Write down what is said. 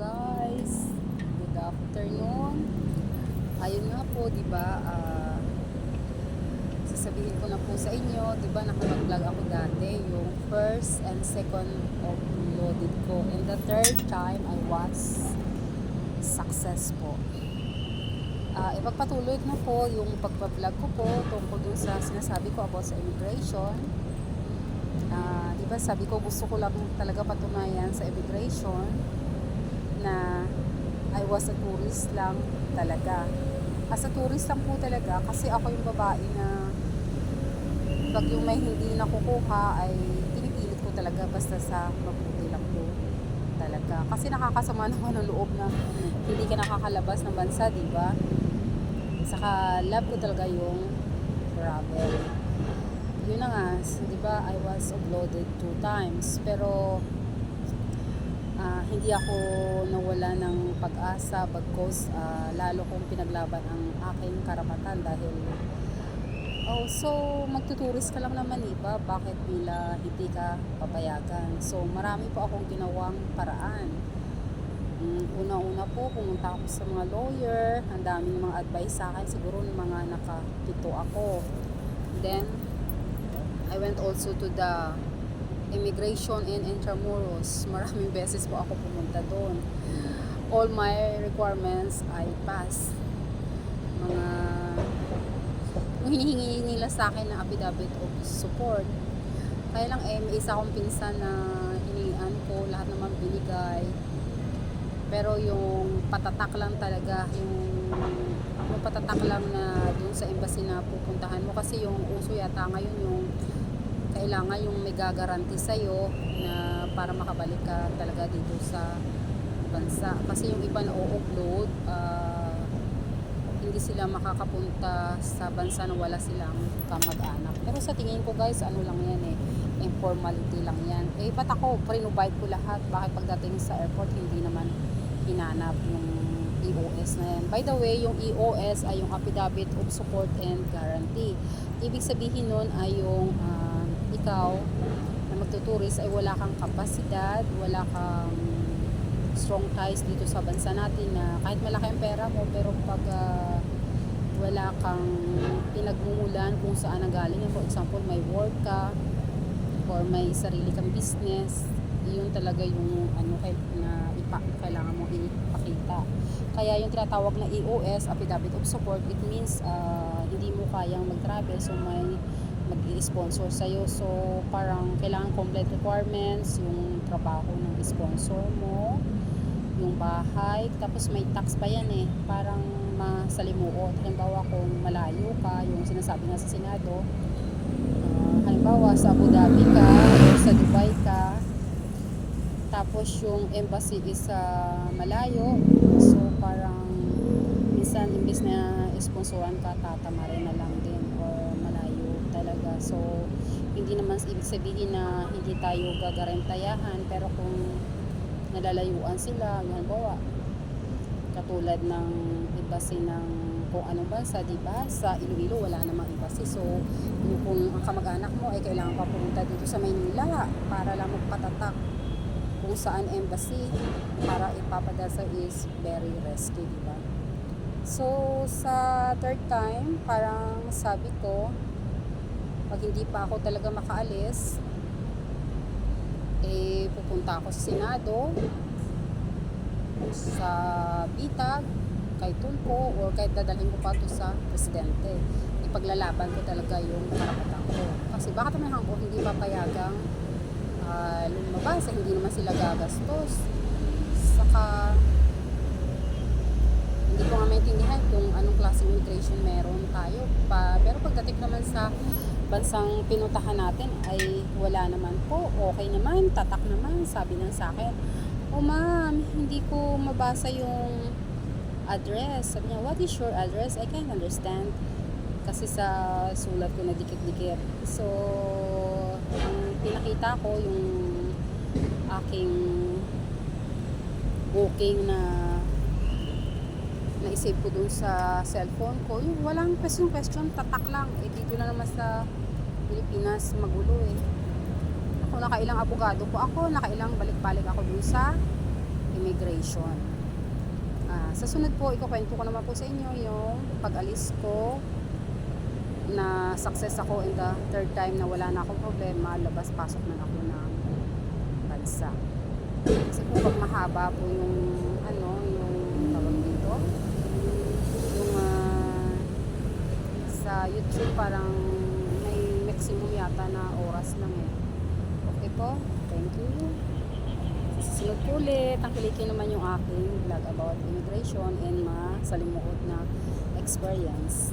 guys, good afternoon. Ayun nga po, 'di ba? Sasabihin ko na po sa inyo, 'di ba, nakapag-vlog ako dati, yung first and second uploaded ko, and the third time I was successful. Ipagpatuloy na po yung pagpa-vlog ko po tungkol dun sa sinasabi ko about sa immigration. 'Di ba, sabi ko gusto ko lang talaga patunayan sa immigration na I was a tourist lang talaga. As a tourist lang po talaga kasi ako yung babae na pag yung may hindi nakukuha ay pinipilit ko talaga basta sa mabuti lang po talaga. Kasi nakakasama naman ang loob na hindi ka nakakalabas ng bansa, di ba? Saka love ko talaga yung travel. Yun na nga, di ba, I was uploaded 2 times. Pero hindi ako nawala ng pag-asa bagkos lalo kong pinaglaban ang aking karapatan dahil so magtuturist ka lang naman, iba, bakit bila hindi ka papayagan? So marami po akong ginawang paraan. Una-una po, pumunta ako sa mga lawyer, ang daming mga advice sa akin, siguro ng mga nakapito ako. Then I went also to the Immigration in Intramuros. Maraming beses po ako pumunta doon. All my requirements I passed. Yung hinihingi nila sa akin na affidavit of support. Kaya lang may isa akong pinsan na hinihingan ko, lahat naman binigay. Pero yung patatak lang talaga, yung patatak lang na doon sa embassy na pupuntahan mo, kasi yung uso yata ngayon yung kailangan yung may gagaranti sa'yo na para makabalik ka talaga dito sa bansa. Kasi yung iba na o-upload, hindi sila makakapunta sa bansa na wala silang kamag-anak. Pero sa tingin ko guys, ano lang yan informality lang yan. Ba't ako, pre-provide ko lahat, bakit pagdating sa airport hindi naman hinanap yung EOS na yan. By the way, yung EOS ay yung Affidavit of Support and Guarantee. Ibig sabihin nun ay yung ikaw na magtuturist ay wala kang kapasidad, wala kang strong ties dito sa bansa natin, na kahit malaki ang pera mo, pero pag wala kang pinagmumulan kung saan ang galing, for example may work ka or may sarili kang business, yun talaga yung kailangan mo ipakita. Kaya yung tinatawag na EOS, Affidavit of Support, it means hindi mo kayang mag-travel, so may mag-i-sponsor sa'yo. So parang kailangan complete requirements, yung trabaho ng sponsor mo, yung bahay, tapos may tax pa yan parang masalimuot. Halimbawa kung malayo ka, yung sinasabi nga sa Senado, halimbawa sa Abu Dhabi ka o sa Dubai ka, tapos yung embassy is malayo, so parang minsan imbis na sponsoran ka, tatamarin na lang din or malayo talaga. So hindi naman ibig sabihin na hindi tayo gagarentayahan, pero kung nalalayuan sila, halimbawa katulad ng embassy ng kung anong bansa, diba, sa Iloilo wala namang embassy, so kung ang kamag-anak mo ay kailangan pa pumunta dito sa Maynila para lang magpatatak kung saan embassy para ipapadasa, is very risky, diba? So sa third time, parang sabi ko, pag hindi pa ako talaga makaalis, pupunta ako sa Senado, sa Bitag, kay Tulfo, or kahit dadalhin ko pa to sa Presidente. Ipaglalaban ko talaga yung karapatan ko. Kasi baka naman ako hindi papayagang lumabas, hindi naman sila gagastos. Saka hindi ko nga maintindihan kung anong klaseng immigration meron tayo pero pagdating naman sa bansang pinuntahan natin ay wala naman po, okay naman, tatak naman. Sabi nang sa akin, ma'am, hindi ko mabasa yung address. Sabi niya, what is your address? I can't understand kasi sa sulat ko na dikit-dikit. So ang pinakita ko yung aking booking na naisave ko dun sa cellphone ko, yung walang question, tatak lang. Dito na naman sa Pilipinas magulo. Ako nakailang abogado po ako, nakailang balik-balik ako dun sa immigration. Sa sunod po, ikukwento ko naman po sa inyo yung pag-alis ko na success ako in the third time na wala na akong problema, labas-pasok na ako ng bansa. Kasi po pag mahaba po yung yung tawag dito, yung sa YouTube parang may maximum yata na oras lang eh. Okay po, thank you. Susunod po ulit, tangkilikin naman yung aking vlog about immigration and masalimuot na experience.